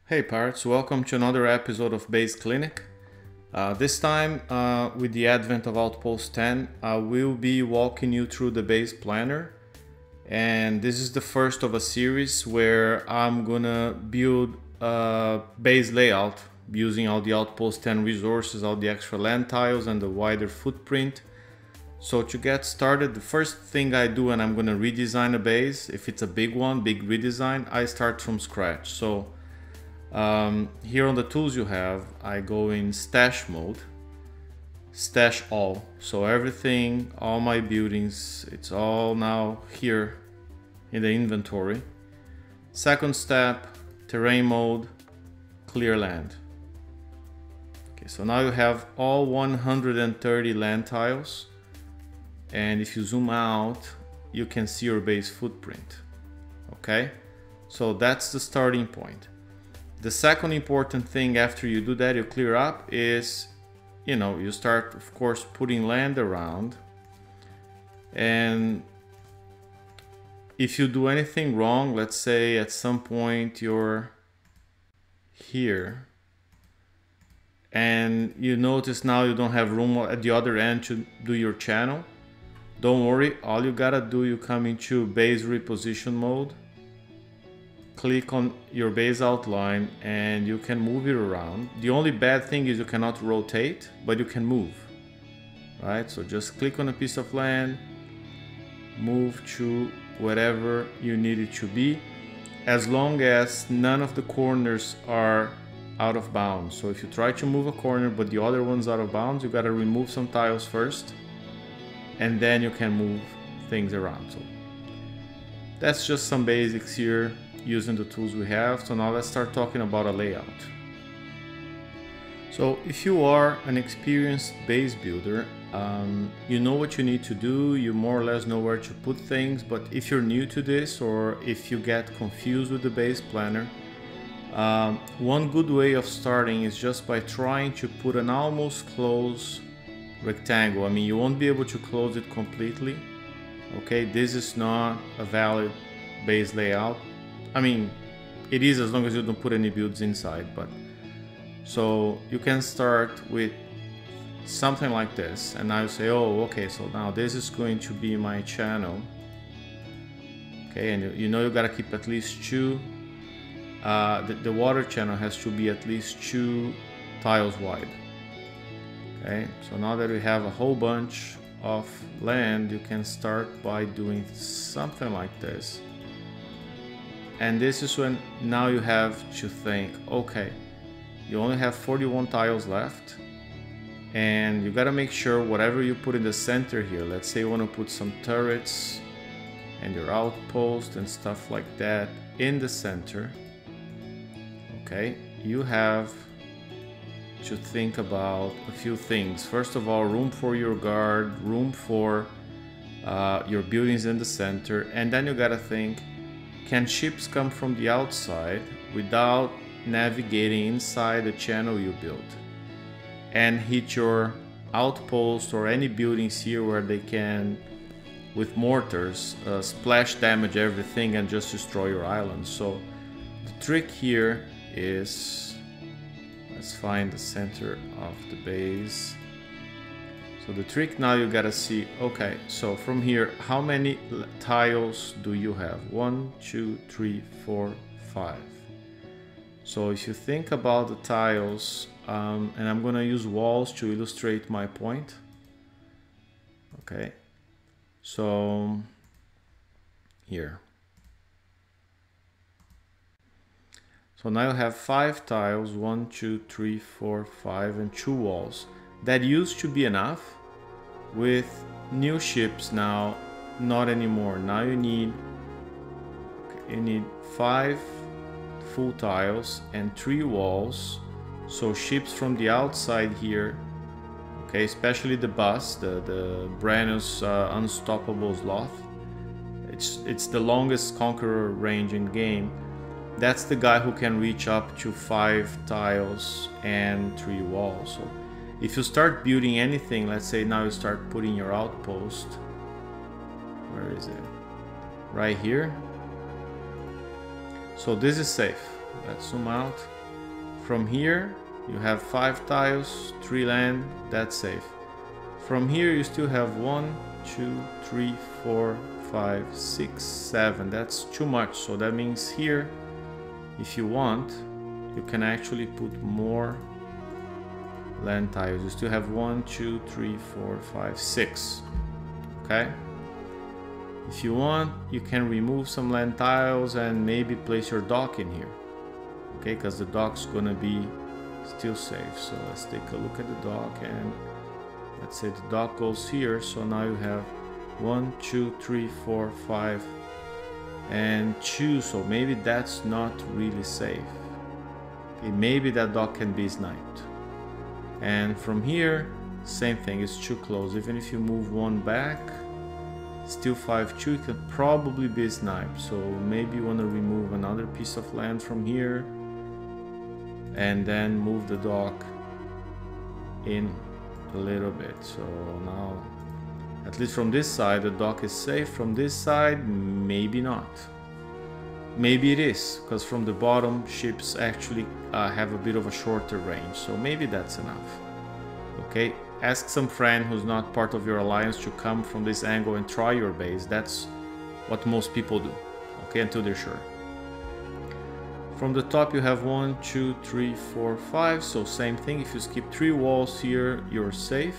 Hey parrots, welcome to another episode of Base Clinic. This time, with the advent of Outpost 10, I will be walking you through the base planner. And this is the first of a series where I'm gonna build a base layout using all the Outpost 10 resources, all the extra land tiles and the wider footprint. So to get started, the first thing I do when I'm gonna redesign a base, if it's a big one, big redesign, I start from scratch. So here on the tools you have, I go in stash mode, stash all. So everything, all my buildings, it's all now here in the inventory. Second step, terrain mode, clear land. Okay, so now you have all 130 land tiles. And if you zoom out, you can see your base footprint. Okay, so that's the starting point. The second important thing after you do that, you clear up, is, you start, of course, putting land around. And if you do anything wrong, let's say at some point you're here and you notice now you don't have room at the other end to do your channel, don't worry. All you gotta do, you come into base reposition mode, click on your base outline, and you can move it around. The only bad thing is you cannot rotate, but you can move, right? So just click on a piece of land, move to wherever you need it to be, as long as none of the corners are out of bounds. So if you try to move a corner but the other one's out of bounds, you gotta remove some tiles first, and then you can move things around. So that's just some basics here using the tools we have. So now let's start talking about a layout. So if you are an experienced base builder, you know what you need to do, you more or less know where to put things. But if you're new to this, or if you get confused with the base planner, one good way of starting is just by trying to put an almost close rectangle. I mean, you won't be able to close it completely. Okay, this is not a valid base layout. I mean, it is as long as you don't put any builds inside, but so you can start with something like this, and now you say, oh, okay, so now this is going to be my channel. Okay, and you know you gotta keep at least two. The water channel has to be at least 2 tiles wide. Okay, so now that we have a whole bunch of land, you can start by doing something like this. And this is when now you have to think, okay, you only have 41 tiles left, and you gotta make sure whatever you put in the center here, let's say you want to put some turrets and your outpost and stuff like that in the center. Okay, you have to think about a few things. First of all, room for your guard, room for your buildings in the center, and then you gotta think, can ships come from the outside without navigating inside the channel you built and hit your outpost or any buildings here where they can, with mortars, splash damage everything and just destroy your island? So the trick here is, let's find the center of the base. So the trick now, you gotta see, okay, so from here, how many tiles do you have? 1, 2, 3, 4, 5. So if you think about the tiles, and I'm gonna use walls to illustrate my point. Okay, so here. So now you have 5 tiles, 1, 2, 3, 4, 5, and 2 walls. That used to be enough. With new ships now, not anymore. Now you need 5 full tiles and 3 walls. So ships from the outside here, okay, especially the bus, the Brennus Unstoppable Sloth. It's the longest conqueror range in game. That's the guy who can reach up to 5 tiles and 3 walls. So if you start building anything, let's say now you start putting your outpost, where is it? Right here. So this is safe. Let's zoom out. From here, you have 5 tiles, 3 land, that's safe. From here, you still have 1, 2, 3, 4, 5, 6, 7. That's too much. So that means here, if you want, you can actually put more land tiles. You still have 1, 2, 3, 4, 5, 6. Okay? If you want, you can remove some land tiles and maybe place your dock in here. Okay, because the dock's gonna be still safe. So let's take a look at the dock, and let's say the dock goes here. So now you have 1, 2, 3, 4, 5, and 2. So maybe that's not really safe. Okay, maybe that dock can be sniped. And from here, same thing, it's too close. Even if you move one back, still 5-2, it can probably be sniped. So maybe you want to remove another piece of land from here and then move the dock in a little bit. So now, at least from this side, the dock is safe. From this side, maybe not. Maybe it is, because from the bottom, ships actually have a bit of a shorter range. So maybe that's enough. Okay, ask some friend who's not part of your alliance to come from this angle and try your base. That's what most people do, okay, until they're sure. From the top you have 1, 2, 3, 4, 5. So same thing, if you skip 3 walls here, you're safe.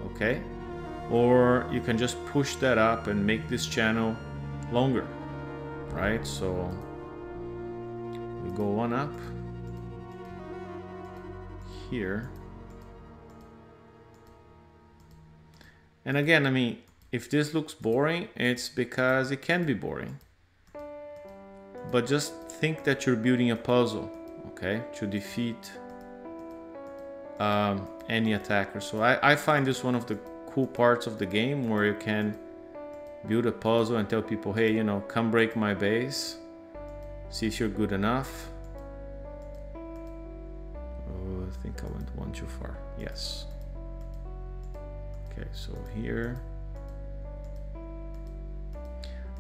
Okay, or you can just push that up and make this channel longer, right? So we go one up here. And again, I mean, if this looks boring, it's because it can be boring. But just think that you're building a puzzle, okay, to defeat any attacker. So I find this one of the cool parts of the game, where you can build a puzzle and tell people, hey, you know, come break my base, see if you're good enough. Oh, I think I went one too far. Yes. Okay, so here.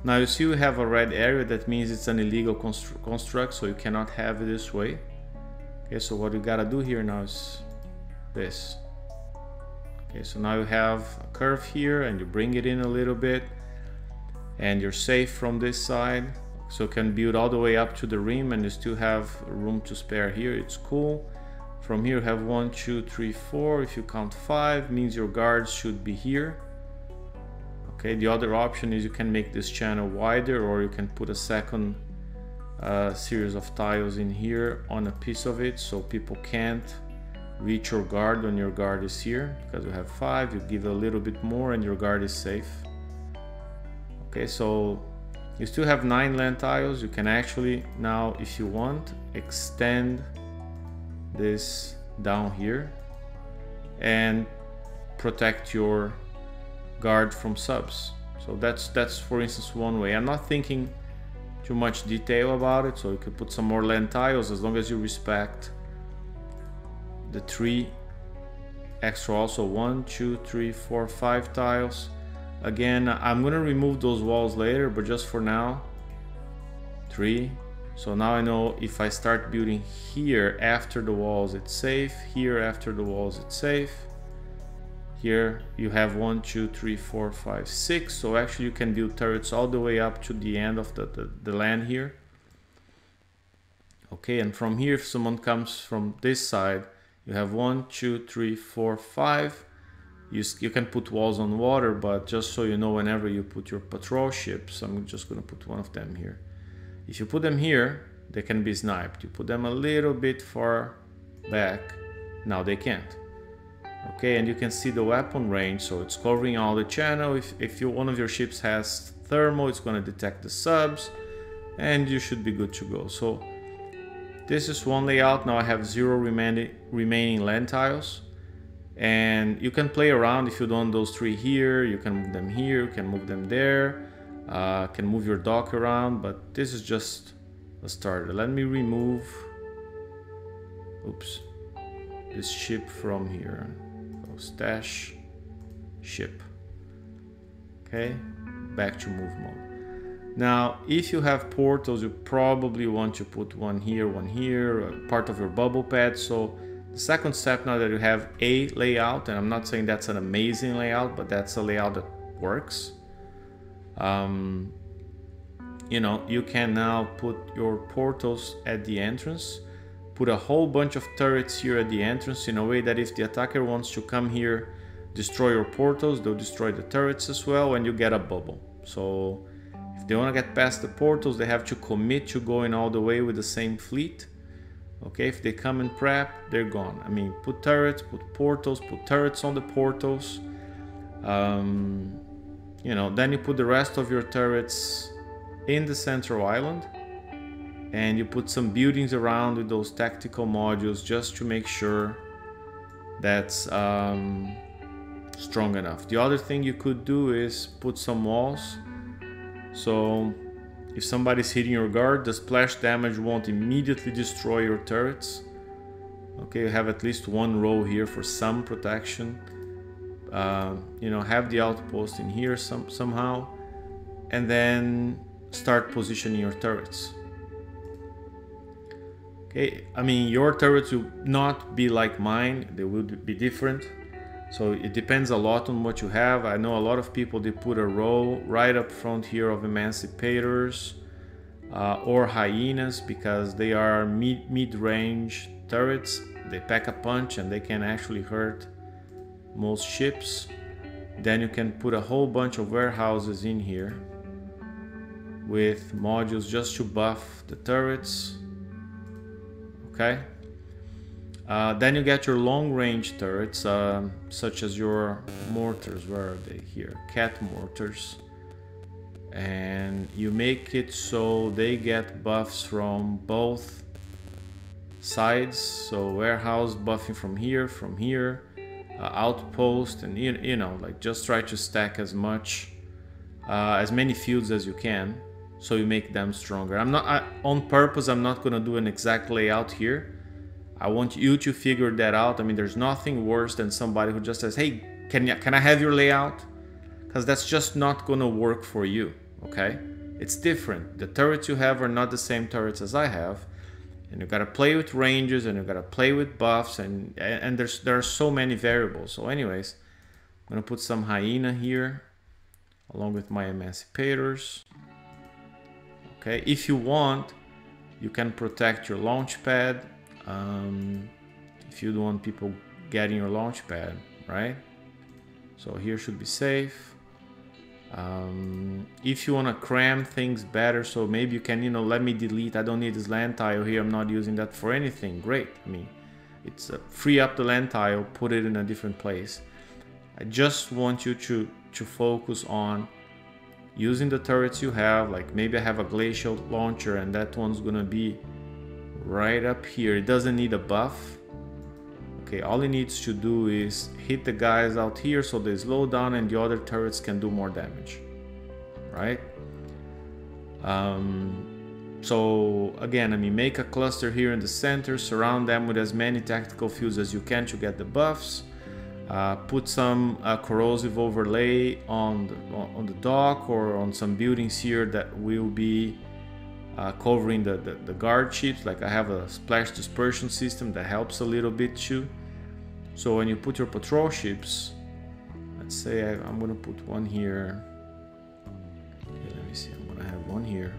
Now you see we have a red area. That means it's an illegal construct, so you cannot have it this way. Okay, so what you gotta do here now is this. Okay, so now you have a curve here, and you bring it in a little bit, and you're safe from this side. So you can build all the way up to the rim, and you still have room to spare here. It's cool. From here you have 1, 2, 3, 4. If you count 5, means your guards should be here. Okay, the other option is you can make this channel wider, or you can put a second series of tiles in here on a piece of it, so people can't reach your guard when your guard is here. Because you have 5, you give a little bit more and your guard is safe. Okay, so you still have 9 land tiles. You can actually now, if you want, extend this down here and protect your guard from subs. So that's for instance one way. I'm not thinking too much detail about it, so you could put some more land tiles as long as you respect the 3 extra, also 1, 2, 3, 4, 5 tiles. Again, I'm gonna remove those walls later, but just for now, 3. So now I know if I start building here after the walls, it's safe. Here after the walls, it's safe. Here you have 1, 2, 3, 4, 5, 6. So actually you can build turrets all the way up to the end of the land here. Okay, and from here, if someone comes from this side, you have 1, 2, 3, 4, 5. You can put walls on water, but just so you know, whenever you put your patrol ships, I'm just gonna put one of them here. If you put them here, they can be sniped. You put them a little bit far back, now they can't. Okay, and you can see the weapon range, so it's covering all the channel. If one of your ships has thermal, it's going to detect the subs, and you should be good to go. So this is one layout. Now I have 0 remaining land tiles, and you can play around. If you don't, those 3 here, you can move them here, you can move them there, can move your dock around, but this is just a starter. Let me remove, oops, this ship from here. Stash ship. Okay, back to move mode. Now, if you have portals, you probably want to put one here, part of your bubble pad. So the second step, now that you have a layout, and I'm not saying that's an amazing layout, but that's a layout that works. You know, you can now put your portals at the entrance, put a whole bunch of turrets here at the entrance in a way that if the attacker wants to come here, destroy your portals, they'll destroy the turrets as well, and you get a bubble. So if they want to get past the portals, they have to commit to going all the way with the same fleet. Okay, if they come and prep, they're gone. I mean, put turrets, put portals, put turrets on the portals. You know, then you put the rest of your turrets in the central island, and you put some buildings around with those tactical modules just to make sure that's strong enough. The other thing you could do is put some walls. So if somebody's hitting your guard, the splash damage won't immediately destroy your turrets. Okay, you have at least one row here for some protection. You know, have the outpost in here somehow, and then start positioning your turrets. Okay, I mean, your turrets will not be like mine, they will be different. So it depends a lot on what you have. I know a lot of people, they put a row right up front here of emancipators or hyenas, because they are mid-range turrets. They pack a punch and they can actually hurt most ships. Then you can put a whole bunch of warehouses in here with modules just to buff the turrets. Okay. Then you get your long-range turrets, such as your mortars. Where are they? Here, cat mortars. And you make it so they get buffs from both sides. So warehouse buffing from here, outpost, and you know, like just try to stack as many fields as you can, so you make them stronger. On purpose, I'm not gonna do an exact layout here. I want you to figure that out. I mean, there's nothing worse than somebody who just says, hey, can I have your layout? Because that's just not gonna work for you, okay? It's different. The turrets you have are not the same turrets as I have. And you gotta play with ranges, and you gotta play with buffs, and there are so many variables. So anyways, I'm gonna put some hyena here, along with my emancipators. Okay, if you want, you can protect your launch pad. If you don't want people getting your launch pad, right? So here should be safe. If you want to cram things better, so maybe you can, you know, let me delete, I don't need this land tile here, I'm not using that for anything, great. I mean, it's free up the land tile, put it in a different place. I just want you to focus on using the turrets you have. Like maybe I have a glacial launcher, and that one's gonna be right up here. It doesn't need a buff. Okay, all it needs to do is hit the guys out here so they slow down, and the other turrets can do more damage, right? So again, I mean, make a cluster here in the center, surround them with as many tactical fields as you can to get the buffs. Put some corrosive overlay on the dock or on some buildings here that will be covering the guard ships. Like I have a splash dispersion system that helps a little bit too. So when you put your patrol ships, let's say I'm gonna put one here. Okay, let me see, I'm gonna have one here.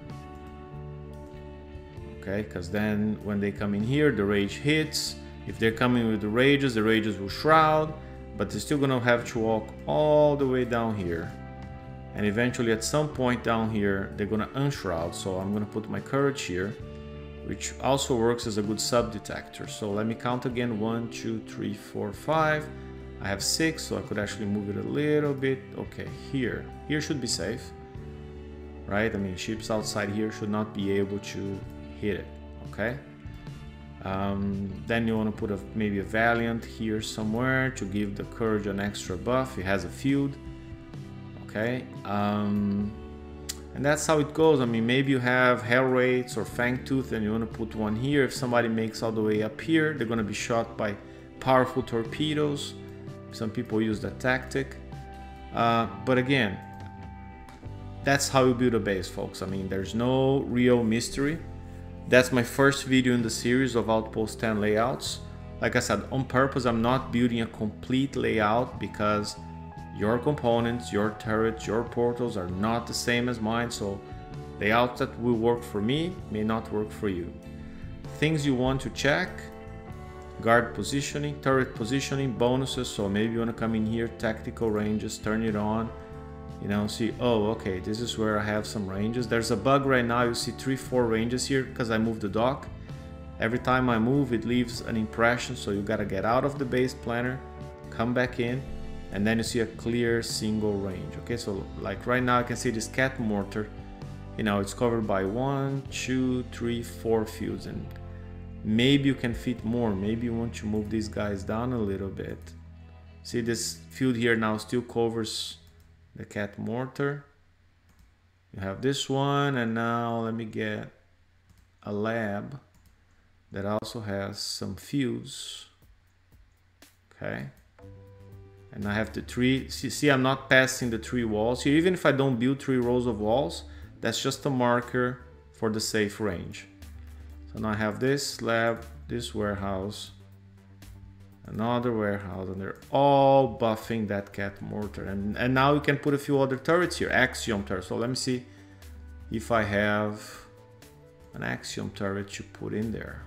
Okay, because then when they come in here, the rage hits. If they're coming with the rages will shroud, but they're still gonna have to walk all the way down here. And eventually at some point down here, they're gonna unshroud. So I'm gonna put my courage here, which also works as a good sub detector. So let me count again, 1, 2, 3, 4, 5. I have 6, so I could actually move it a little bit. Okay, here should be safe, right? I mean, ships outside here should not be able to hit it, okay? Then you want to put maybe a Valiant here somewhere to give the courage an extra buff. It has a field, okay? And that's how it goes. I mean, maybe you have Hell Wraiths or Fangtooth and you want to put one here. If somebody makes all the way up here, they're going to be shot by powerful torpedoes. Some people use that tactic. But again, that's how you build a base, folks. I mean, there's no real mystery. That's my first video in the series of Outpost 10 layouts. Like I said, on purpose, I'm not building a complete layout because your components, your turrets, your portals are not the same as mine. So layouts that will work for me may not work for you. Things you want to check: guard positioning, turret positioning, bonuses. So maybe you want to come in here, tactical ranges, turn it on, you know, see, oh, okay, this is where I have some ranges. There's a bug right now, you see 3-4 ranges here because I moved the dock. Every time I move, it leaves an impression, so you gotta get out of the base planner, come back in, and then you see a clear single range. Okay, so like right now I can see this cat mortar, you know, it's covered by 1, 2, 3, 4 fields, and maybe you can fit more. Maybe you want to move these guys down a little bit. See, this field here now still covers the cat mortar. You have this one, and now let me get a lab that also has some fields. Okay, and I have the 3. See, I'm not passing the 3 walls here. Even if I don't build 3 rows of walls, that's just a marker for the safe range. So now I have this lab, this warehouse, another warehouse, and they're all buffing that cat mortar. And now you can put a few other turrets here, axiom turret. So let me see if I have an axiom turret to put in there.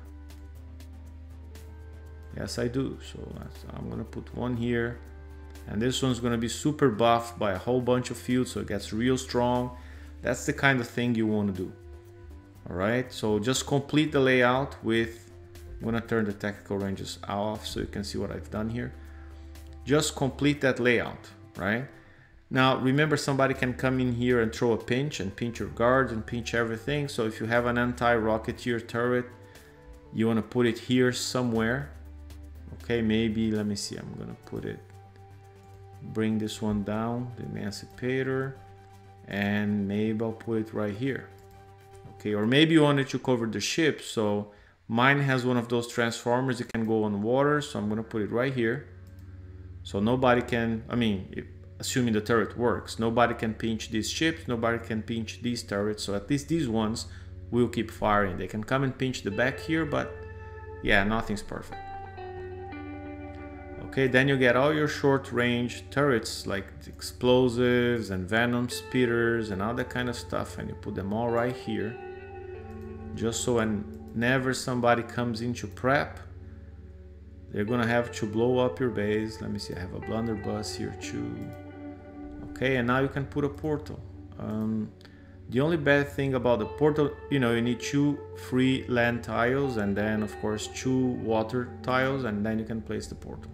Yes, I do. So I'm gonna put one here, and this one's gonna be super buffed by a whole bunch of fields, so it gets real strong. That's the kind of thing you want to do. All right, so just complete the layout with, I'm gonna turn the tactical ranges off so you can see what I've done here. Just complete that layout, right? Now remember, somebody can come in here and throw a pinch and pinch your guards and pinch everything. So if you have an anti-rocketeer turret, you wanna put it here somewhere. Okay, maybe, let me see, I'm gonna put it, bring this one down, the Emancipator, and maybe I'll put it right here. Okay, or maybe you wanted to cover the ship, so mine has one of those transformers that can go on water, so I'm gonna put it right here. So nobody can, I mean, assuming the turret works, nobody can pinch these ships, nobody can pinch these turrets, so at least these ones will keep firing. They can come and pinch the back here, but yeah, nothing's perfect. Okay, then you get all your short range turrets like explosives and venom spitters and all that kind of stuff, and you put them all right here, just so whenever somebody comes into prep, they're gonna have to blow up your base. Let me see, I have a blunderbuss here too. Okay, and now you can put a portal. The only bad thing about the portal, you know, you need 2 free land tiles and then of course 2 water tiles, and then you can place the portal.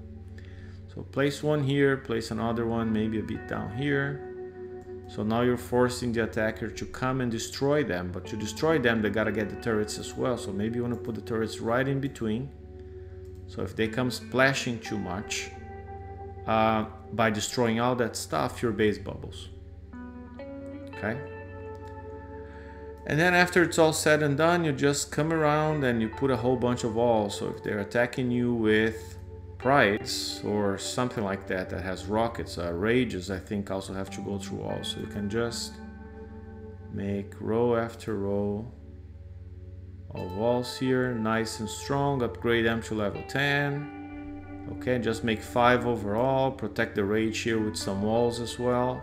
So place one here, place another one, maybe a bit down here. So now you're forcing the attacker to come and destroy them, but to destroy them, they gotta get the turrets as well. So maybe you wanna put the turrets right in between. So if they come splashing too much, by destroying all that stuff, your base bubbles. Okay? And then after it's all said and done, you just come around and you put a whole bunch of walls. So if they're attacking you with prides or something like that that has rockets, rages, I think also have to go through walls. So you can just make row after row of walls here, nice and strong, upgrade them to level 10. Okay, just make 5 overall, protect the rage here with some walls as well.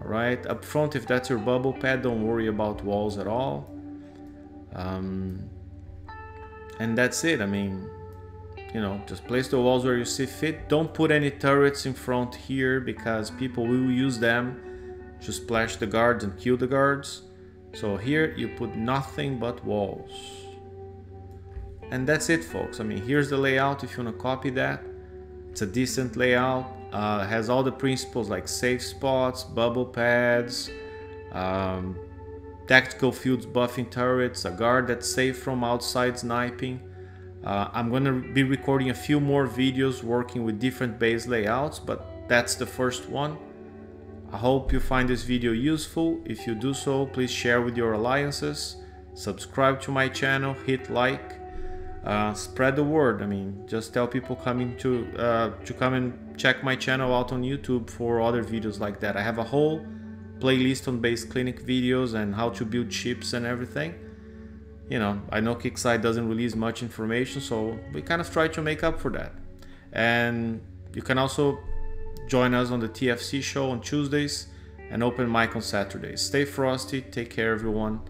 All right, up front, if that's your bubble pad, don't worry about walls at all. And that's it. I mean, you know, just place the walls where you see fit. Don't put any turrets in front here because people will use them to splash the guards and kill the guards. So here you put nothing but walls. And that's it, folks. I mean, here's the layout if you want to copy that. It's a decent layout. It has all the principles like safe spots, bubble pads, tactical fields buffing turrets, a guard that's safe from outside sniping. I'm going to be recording a few more videos working with different base layouts, but that's the first one. I hope you find this video useful. If you do so, please share with your alliances, subscribe to my channel, hit like, spread the word. I mean, just tell people coming to come and check my channel out on YouTube for other videos like that. I have a whole playlist on base clinic videos and how to build chips and everything. You know, I know Kickside doesn't release much information, so we kind of try to make up for that. And you can also join us on the TFC show on Tuesdays and open mic on Saturdays. Stay frosty, take care everyone.